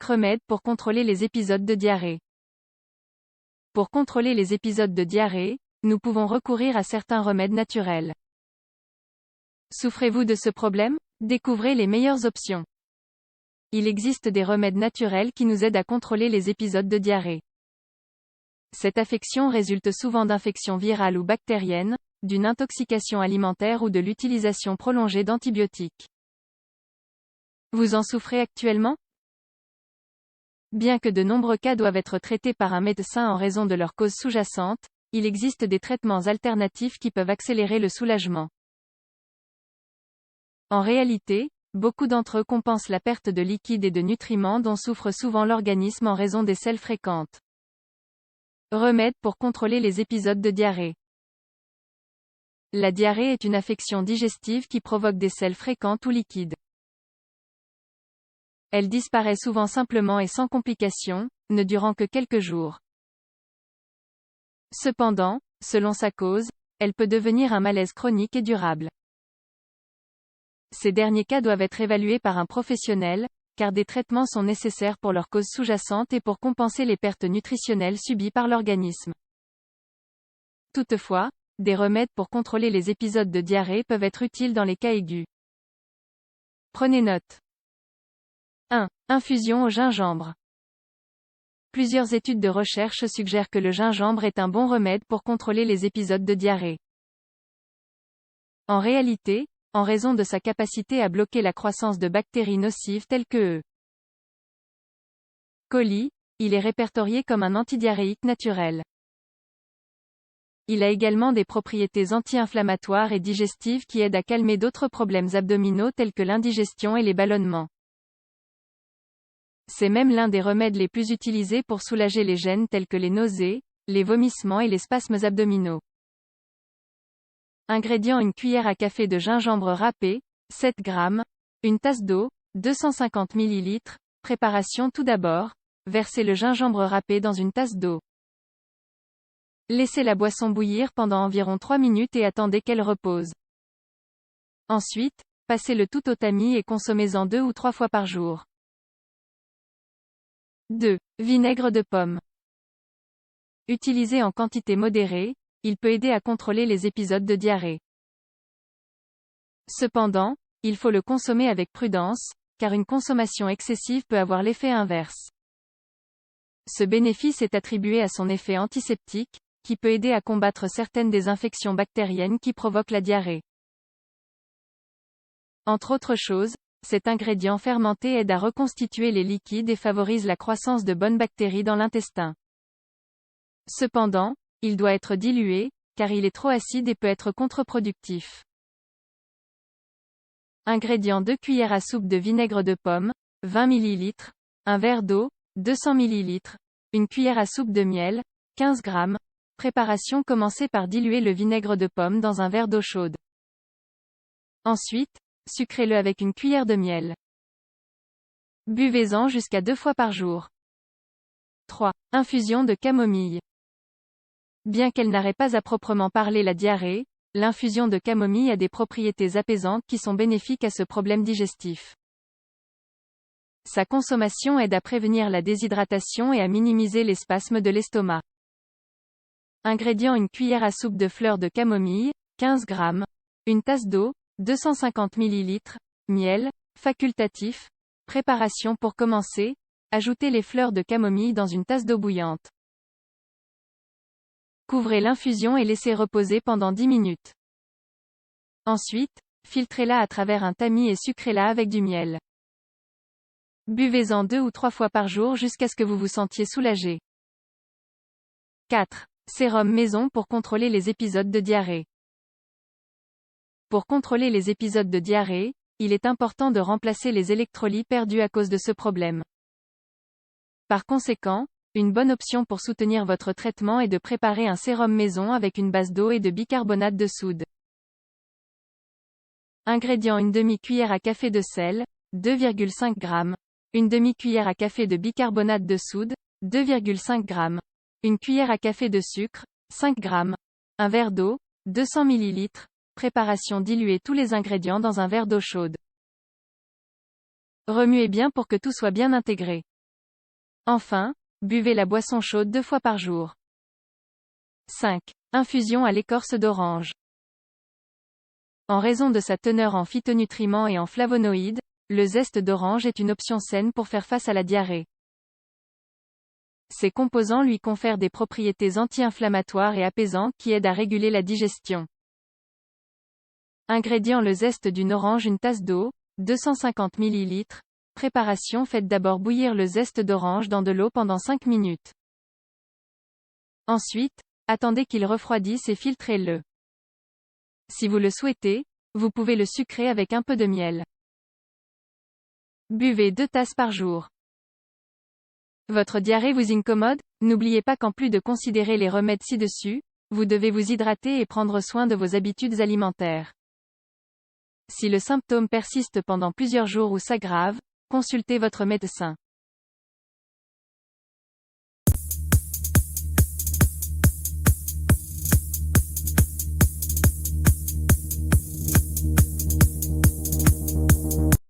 remèdes pour contrôler les épisodes de diarrhée. Pour contrôler les épisodes de diarrhée, nous pouvons recourir à certains remèdes naturels. Souffrez-vous de ce problème? Découvrez les meilleures options. Il existe des remèdes naturels qui nous aident à contrôler les épisodes de diarrhée. Cette affection résulte souvent d'infections virales ou bactériennes, d'une intoxication alimentaire ou de l'utilisation prolongée d'antibiotiques. Vous en souffrez actuellement? Bien que de nombreux cas doivent être traités par un médecin en raison de leur cause sous-jacente, il existe des traitements alternatifs qui peuvent accélérer le soulagement. En réalité, beaucoup d'entre eux compensent la perte de liquide et de nutriments dont souffre souvent l'organisme en raison des selles fréquentes. Remèdes pour contrôler les épisodes de diarrhée. La diarrhée est une affection digestive qui provoque des selles fréquentes ou liquides. Elle disparaît souvent simplement et sans complications, ne durant que quelques jours. Cependant, selon sa cause, elle peut devenir un malaise chronique et durable. Ces derniers cas doivent être évalués par un professionnel, car des traitements sont nécessaires pour leur cause sous-jacente et pour compenser les pertes nutritionnelles subies par l'organisme. Toutefois, des remèdes pour contrôler les épisodes de diarrhée peuvent être utiles dans les cas aigus. Prenez note. 1. Infusion au gingembre. Plusieurs études de recherche suggèrent que le gingembre est un bon remède pour contrôler les épisodes de diarrhée. En réalité, en raison de sa capacité à bloquer la croissance de bactéries nocives telles que E. coli, il est répertorié comme un antidiarrhéique naturel. Il a également des propriétés anti-inflammatoires et digestives qui aident à calmer d'autres problèmes abdominaux tels que l'indigestion et les ballonnements. C'est même l'un des remèdes les plus utilisés pour soulager les gènes tels que les nausées, les vomissements et les spasmes abdominaux. Ingrédients: une cuillère à café de gingembre râpé, 7 g, une tasse d'eau, 250 ml. Préparation: tout d'abord, versez le gingembre râpé dans une tasse d'eau. Laissez la boisson bouillir pendant environ 3 minutes et attendez qu'elle repose. Ensuite, passez le tout au tamis et consommez-en 2 ou 3 fois par jour. 2. Vinaigre de pomme. Utilisé en quantité modérée, il peut aider à contrôler les épisodes de diarrhée. Cependant, il faut le consommer avec prudence, car une consommation excessive peut avoir l'effet inverse. Ce bénéfice est attribué à son effet antiseptique, qui peut aider à combattre certaines des infections bactériennes qui provoquent la diarrhée. Entre autres choses, cet ingrédient fermenté aide à reconstituer les liquides et favorise la croissance de bonnes bactéries dans l'intestin. Cependant, il doit être dilué, car il est trop acide et peut être contre-productif. Ingrédients: 2 cuillères à soupe de vinaigre de pomme, 20 ml, un verre d'eau, 200 ml, une cuillère à soupe de miel, 15 g. Préparation: commencez par diluer le vinaigre de pomme dans un verre d'eau chaude. Ensuite, sucrez-le avec une cuillère de miel. Buvez-en jusqu'à 2 fois par jour. 3. Infusion de camomille. Bien qu'elle n'arrête pas à proprement parler la diarrhée, l'infusion de camomille a des propriétés apaisantes qui sont bénéfiques à ce problème digestif. Sa consommation aide à prévenir la déshydratation et à minimiser les spasmes de l'estomac. Ingrédients: une cuillère à soupe de fleurs de camomille, 15 g, une tasse d'eau, 250 ml, miel, facultatif. Préparation: pour commencer, ajoutez les fleurs de camomille dans une tasse d'eau bouillante. Couvrez l'infusion et laissez reposer pendant 10 minutes. Ensuite, filtrez-la à travers un tamis et sucrez-la avec du miel. Buvez-en 2 ou 3 fois par jour jusqu'à ce que vous vous sentiez soulagé. 4. Sérum maison pour contrôler les épisodes de diarrhée. Pour contrôler les épisodes de diarrhée, il est important de remplacer les électrolytes perdus à cause de ce problème. Par conséquent, une bonne option pour soutenir votre traitement est de préparer un sérum maison avec une base d'eau et de bicarbonate de soude. Ingrédients: une demi-cuillère à café de sel, 2,5 g, une demi-cuillère à café de bicarbonate de soude, 2,5 g, une cuillère à café de sucre, 5 g, un verre d'eau, 200 ml. Préparation: diluez tous les ingrédients dans un verre d'eau chaude. Remuez bien pour que tout soit bien intégré. Enfin, buvez la boisson chaude 2 fois par jour. 5. Infusion à l'écorce d'orange. En raison de sa teneur en phytonutriments et en flavonoïdes, le zeste d'orange est une option saine pour faire face à la diarrhée. Ses composants lui confèrent des propriétés anti-inflammatoires et apaisantes qui aident à réguler la digestion. Ingrédients: le zeste d'une orange, une tasse d'eau, 250 ml. Préparation: faites d'abord bouillir le zeste d'orange dans de l'eau pendant 5 minutes. Ensuite, attendez qu'il refroidisse et filtrez-le. Si vous le souhaitez, vous pouvez le sucrer avec un peu de miel. Buvez 2 tasses par jour. Votre diarrhée vous incommode? N'oubliez pas qu'en plus de considérer les remèdes ci-dessus, vous devez vous hydrater et prendre soin de vos habitudes alimentaires. Si le symptôme persiste pendant plusieurs jours ou s'aggrave, consultez votre médecin.